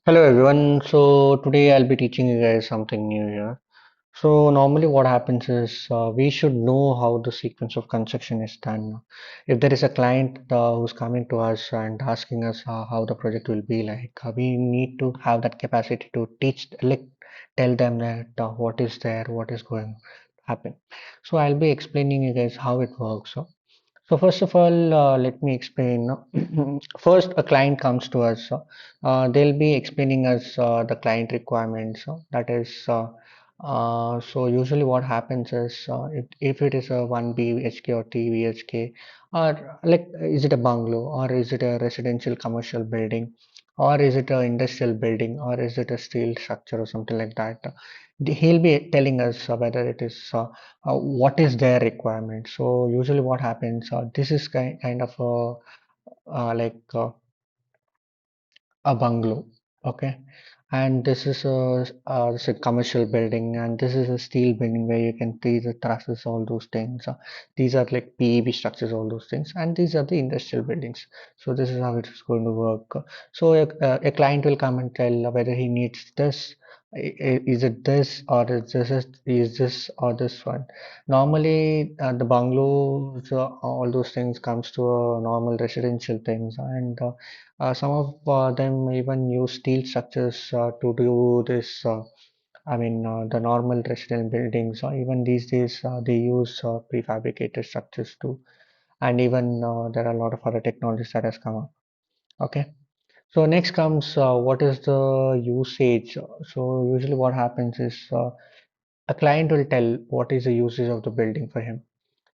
Hello everyone. So today I'll be teaching you guys something new here. So normally what happens is we should know how the sequence of construction is done. If there is a client who's coming to us and asking us how the project will be like, we need to have that capacity to teach, like tell them that what is there, what is going to happen. So I'll be explaining you guys how it works. So first of all, let me explain. First, a client comes to us. They'll be explaining us the client requirements. That is, so usually what happens is if it is a 1 BHK or 2 BHK, or like is it a bungalow or is it a residential commercial building, or is it a industrial building, or is it a steel structure or something like that. He'll be telling us whether it is what is their requirement. So usually what happens, this is kind of like a bungalow, okay, and this is a commercial building, and this is a steel building where you can see the trusses, all those things. These are like PEB structures, all those things, and these are the industrial buildings. So this is how it is going to work. So a client will come and tell whether he needs this. Is it this or is this or this one? Normally, the bungalows, all those things comes to a normal residential things, and some of them even use steel structures to do this. The normal residential buildings, even these days, they use prefabricated structures too. And even there are a lot of other technologies that has come up. Okay. So next comes what is the usage. So usually what happens is a client will tell what is the usage of the building for him.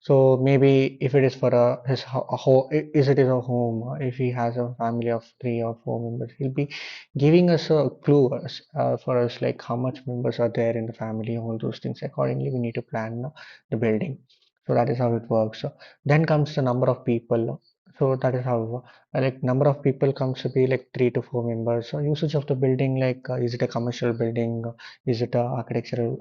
So maybe if it is for is it is a home, if he has a family of 3 or 4 members, he'll be giving us a clue for us like how much members are there in the family, all those things. Accordingly, we need to plan the building. So that is how it works. Then comes the number of people. So that is how like number of people comes to be like 3 to 4 members. So usage of the building, like is it a commercial building? Is it a architectural?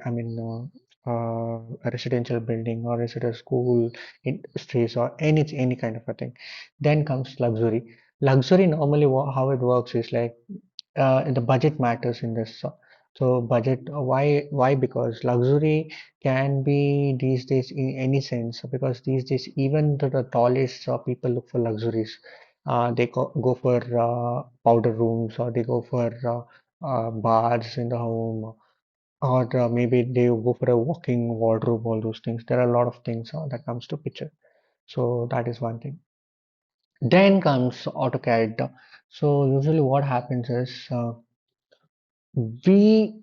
A residential building, or is it a school, industries, or any kind of a thing. Then comes luxury. Luxury normally how it works is like the budget matters in this. So budget, why? Because luxury can be these days in any sense, because these days even the tallest people look for luxuries. They go for powder rooms, or they go for bars in the home, or maybe they go for a walking wardrobe, all those things. There are a lot of things that comes to picture. So that is one thing. Then comes AutoCAD. So usually what happens is we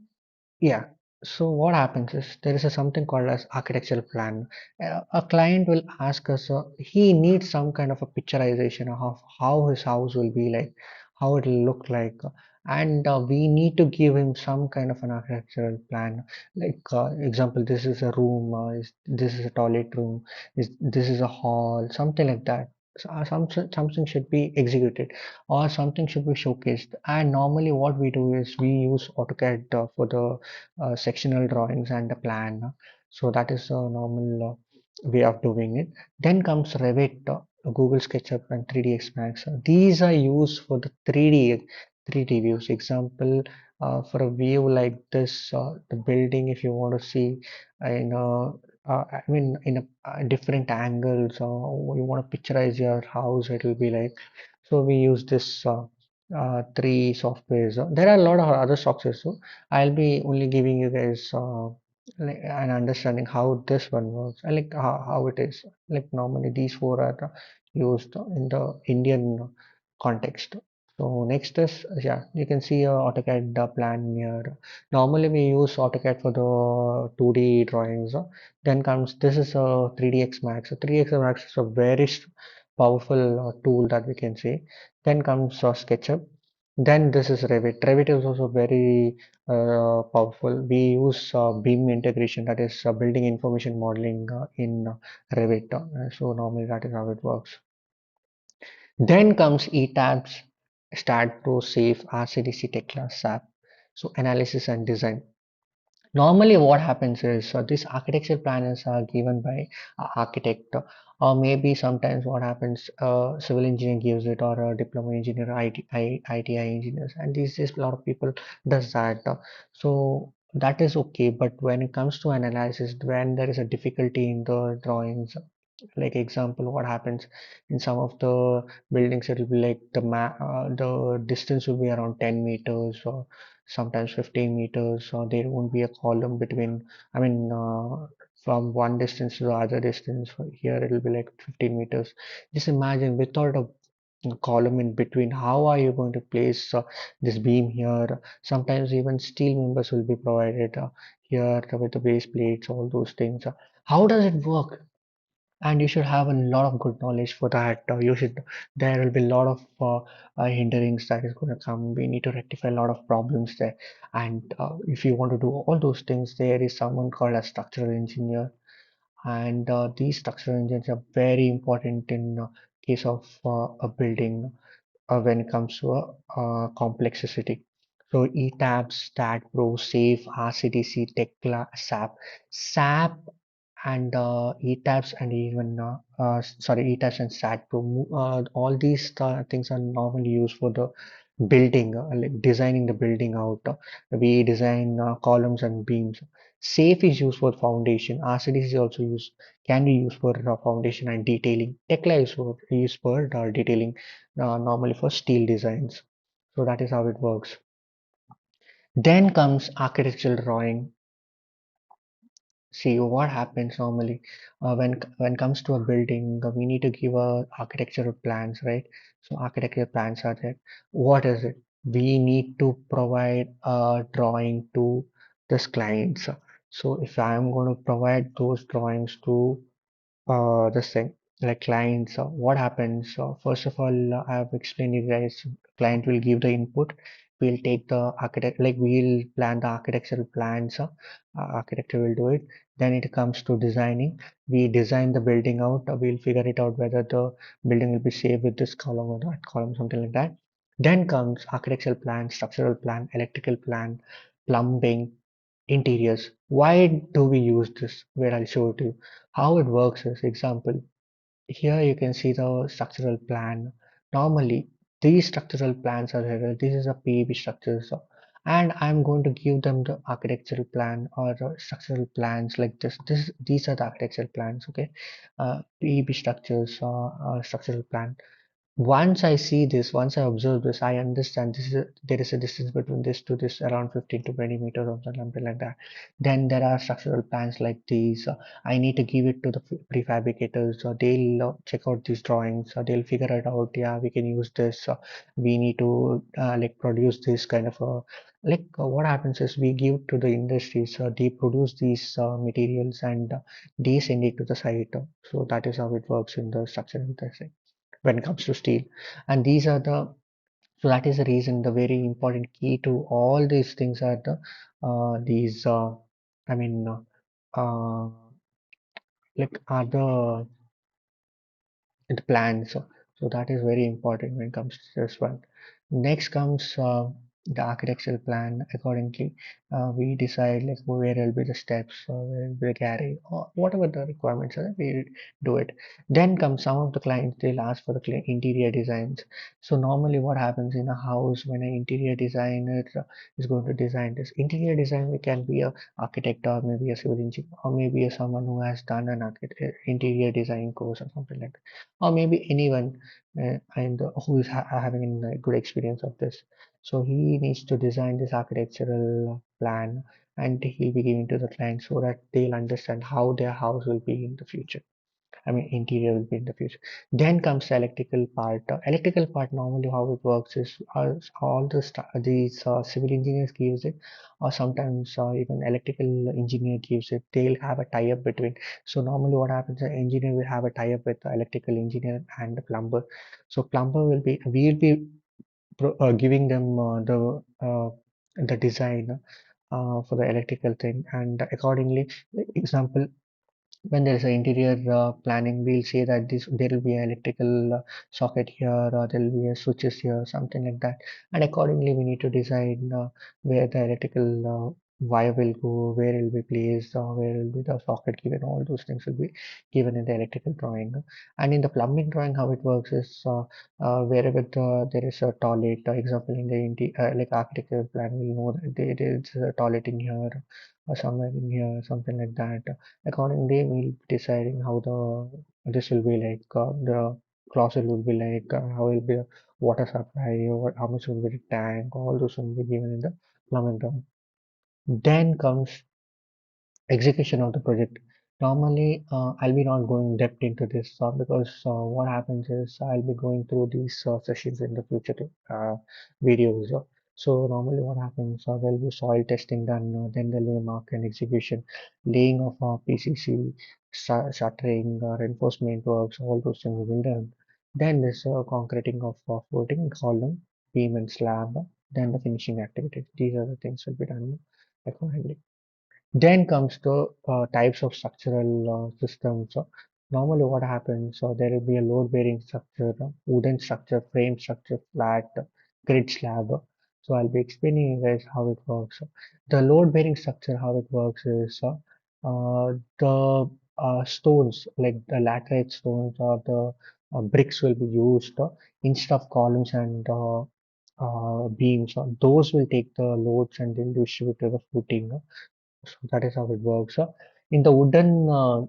yeah. So what happens is there is a something called as architectural plan. A client will ask us, he needs some kind of a picturization of how his house will be like, how it will look like, and we need to give him some kind of an architectural plan. Like example, this is a room, this is a toilet room, this is a hall, something like that. So, something should be executed, or something should be showcased. And normally what we do is we use AutoCAD for the sectional drawings and the plan. So that is a normal way of doing it. Then comes Revit, Google SketchUp, and 3D X Max. These are used for the 3D views. Example, for a view like this, the building, if you want to see in a in a different angles, or you want to picturize your house, it will be like. So we use this three softwares. There are a lot of other softwares, so I'll be only giving you guys like an understanding how this one works. I like how it is. Like normally these four are used in the Indian context. So next is, yeah, you can see a AutoCAD plan here. Normally we use AutoCAD for the 2D drawings. Then comes, this is a 3DX Max. So 3DX Max is a very powerful tool that we can see. Then comes SketchUp. Then this is Revit. Revit is also very powerful. We use beam integration, that is building information modeling in Revit. So normally that is how it works. Then comes ETABS, STAAD Pro, Safe, RCDC, Tech Class, SAP. So analysis and design. Normally, what happens is these architecture plans are given by architect, or maybe sometimes what happens, civil engineer gives it, or a diploma engineer, ITI engineers, and these days a lot of people does that. So that is okay, but when it comes to analysis, when there is a difficulty in the drawings, like example, what happens in some of the buildings, it will be like the distance will be around 10 meters or sometimes 15 meters, or there won't be a column between, I mean, from one distance to the other distance. Here it will be like 15 meters. Just imagine without a column in between, how are you going to place this beam here? Sometimes even steel members will be provided here with the base plates, all those things. How does it work? And you should have a lot of good knowledge for that. You should, there will be a lot of hinderings that is going to come. We need to rectify a lot of problems there. And if you want to do all those things, there is someone called a structural engineer, and these structural engineers are very important in case of a building when it comes to a complexity. So ETABS, STAAD Pro, SAFE, RCDC, TECLA, SAP, and ETABS, and even ETABS and STAAD Pro. All these things are normally used for the building, like designing the building out. We design columns and beams. SAFE is used for foundation. RCDC is also used, can be used for foundation and detailing. TECLA is used for detailing, normally for steel designs. So that is how it works. Then comes architectural drawing. See what happens normally when it comes to a building, we need to give architectural plans, right? So architectural plans are there. What is it? We need to provide a drawing to this clients. So if I am going to provide those drawings to this thing, like clients, what happens, first of all, I have explained you guys, client will give the input, we'll take the architect, like we'll plan the architectural plans, architecture will do it. Then it comes to designing, we design the building out, we'll figure it out whether the building will be safe with this column or that column, something like that. Then comes architectural plan, structural plan, electrical plan, plumbing, interiors. Why do we use this? Where I'll show it to you. How it works is, example, here you can see the structural plan. Normally, these structural plans are here. This is a PEB structure. So, and I'm going to give them the architectural plan or structural plans like this. These are the architectural plans, okay? PEB structures, structural plan. Once I see this, once I observe this, I understand there is a distance between this to this around 15 to 20 meters or something like that. Then there are structural plans like these. I need to give it to the prefabricators. They'll check out these drawings. They'll figure it out. Yeah, we can use this. We need to like produce this kind of what happens is we give to the industries. They produce these materials and they send it to the site. So that is how it works in the structural testing when it comes to steel. And these are the, so that is the reason, the very important key to all these things are the these I mean uh, like are the plans. So that is very important when it comes to this one. Next comes the architectural plan. Accordingly, we decide like where will be the steps, where will be the garage, or whatever the requirements are. We do it. Then comes some of the clients. They'll ask for the interior designs. So normally, what happens in a house when an interior designer is going to design this interior design, it can be a architect or maybe a civil engineer or maybe a someone who has done an interior design course or something like that, or maybe anyone and who is having a good experience of this. So he needs to design this architectural plan and he'll be giving to the client so that they'll understand how their house will be in the future. I mean, interior will be in the future. Then comes the electrical part. Electrical part, normally how it works is all these civil engineers gives it, or sometimes even electrical engineer gives it. They'll have a tie-up between. So normally what happens, the engineer will have a tie-up with the electrical engineer and the plumber. So plumber will be, we will be giving them the design for the electrical thing, and accordingly, example, when there is an interior planning, we'll say that this there will be an electrical socket here, or there will be a switches here, something like that. And accordingly, we need to design where the electrical wire will go, where it will be placed, where will be the socket given, all those things will be given in the electrical drawing. And in the plumbing drawing, how it works is wherever there is a toilet, example in the like architectural plan, we know that there is a toilet in here or somewhere in here, something like that. Accordingly, we'll be deciding how the this will be like, the closet will be like, how will be the water supply, or how much will be the tank, all those will be given in the plumbing drawing. Then comes execution of the project. Normally, I'll be not going depth into this because what happens is I'll be going through these sessions in the future videos. So normally what happens, there'll be soil testing done, then there'll be mark and execution, laying of PCC, shuttering, reinforcement works, all those things will be done. Then there's concreting of footing, column, beam and slab, then the finishing activities. These are the things will be done accordingly. Then comes the types of structural systems. So normally what happens, so there will be a load-bearing structure, wooden structure, frame structure, flat, grid slab. So I'll be explaining you guys how it works. The load-bearing structure, how it works is the stones, like the laterite stones or the bricks will be used instead of columns and beams. Those will take the loads and then distribute to the footing. So that is how it works. In the wooden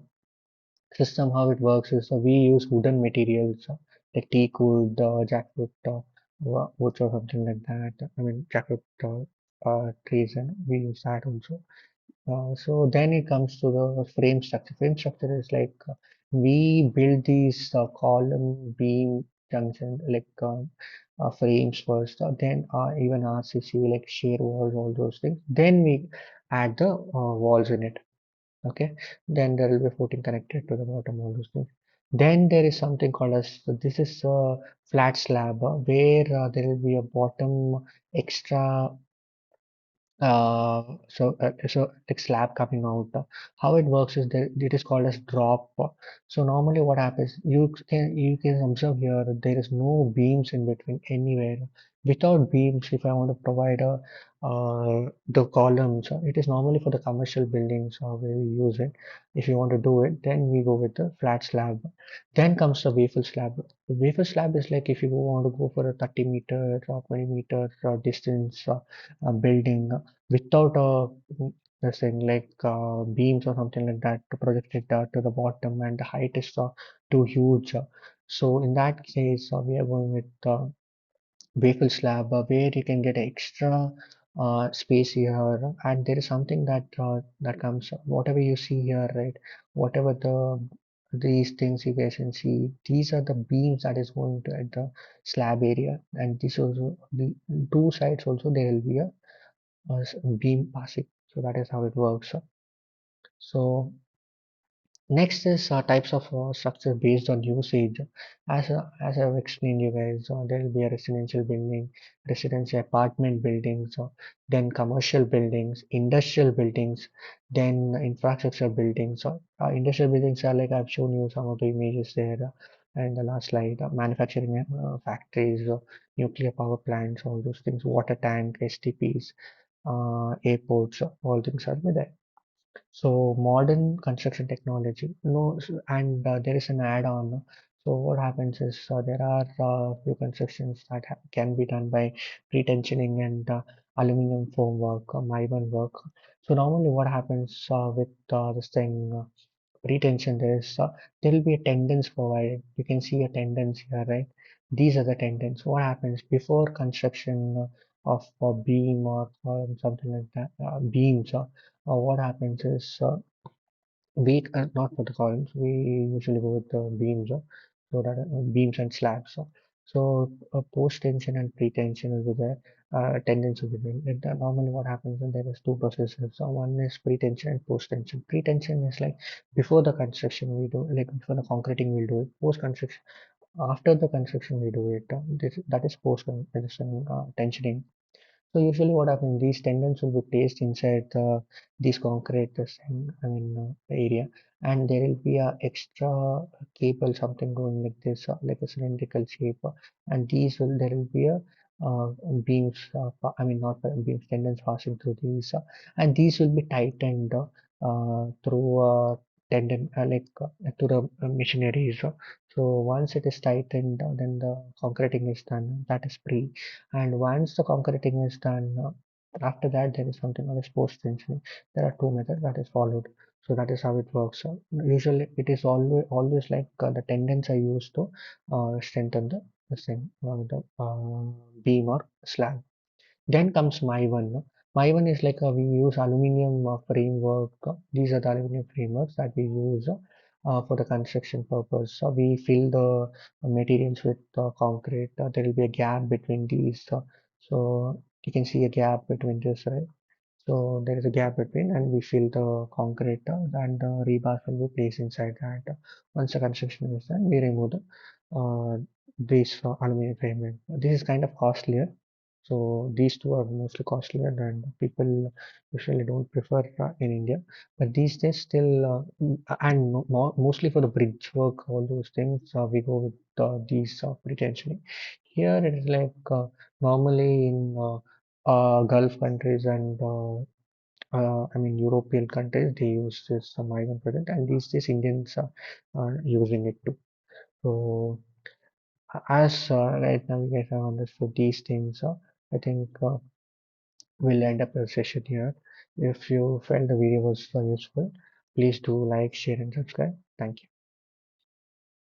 system, how it works is we use wooden materials like teak wood, jackwood, woods or something like that. I mean, jackwood trees, and we use that also. So then it comes to the frame structure. Frame structure is like we build these column, beam, junction, like frames first, then even RCC, like shear walls, all those things. Then we add the walls in it. Okay, then there will be footing connected to the bottom, all those things. Then there is something called as, so this is a flat slab where there will be a bottom extra so like slab coming out. How it works is that it is called as drop. So normally what happens, you can observe here that there is no beams in between anywhere. Without beams, if I want to provide the columns, it is normally for the commercial buildings where we use it. If you want to do it, then we go with the flat slab. Then comes the waffle slab. The waffle slab is like if you want to go for a 30 meter or 20 meter distance building without this thing like beams or something like that to project it to the bottom, and the height is too huge. So in that case, we are going with waffle slab where you can get extra space here, and there is something that comes, whatever you see here, right? Whatever these things you guys can see, these are the beams that is going to at the slab area, and this also the two sides also there will be a beam passing. So that is how it works. So next is types of structure based on usage. As I've explained you guys, there will be a residential building, residential apartment buildings, then commercial buildings, industrial buildings, then infrastructure buildings. Industrial buildings are like I've shown you some of the images there in the last slide. Manufacturing factories, nuclear power plants, all those things, water tank, STPs, airports, all things are there. So modern construction technology, no, and there is an add-on. So what happens is there are few constructions that can be done by pre-tensioning and aluminum formwork, Mivan work. So normally what happens with this thing pre-tension, there will be a tendons provided. You can see a tendons here, right? These are the tendons. What happens before construction of a beam or something like that, beams? What happens is we not for the columns. We usually go with the beams, so that beams and slabs. Post tension and pre tension will be there. Tendons will be there. Normally, what happens is there is two processes. So one is pre tension and post tension. Pre tension is like before the construction we do, like before the concreting we'll do it. Post construction, after the construction we do it. That is post tensioning. So usually what happens, these tendons will be placed inside these concrete area, and there will be a extra cable, something going like this, like a cylindrical shape, and these will there will be a uh, beams, I mean not beams, tendons passing through these, and these will be tightened through tendon, to the machineries. So once it is tightened, then the concreting is done. That is pre. And once the concreting is done, after that there is something called as post tensioning. There are two methods that is followed. So that is how it works. Usually it is always like the tendons are used to strengthen the same the beam or slab. Then comes Mivan. No? Mivan is like we use aluminium framework. These are the aluminium frameworks that we use for the construction purpose. So we fill the materials with concrete. There will be a gap between these. So you can see a gap between this, right? So there is a gap between, and we fill the concrete and the rebar will be placed inside that. Once the construction is done, we remove the this aluminum frame. This is kind of costlier. So these two are mostly costlier, and people usually don't prefer in India. But these days still, and mostly for the bridge work, all those things, we go with these pretensioning. Here it is like normally in Gulf countries and I mean European countries, they use this migrant product, and these days Indians are using it too. So as right now you guys have understood these things, I think we'll end up the session here. If you felt the video was useful, please do like, share, and subscribe. Thank you.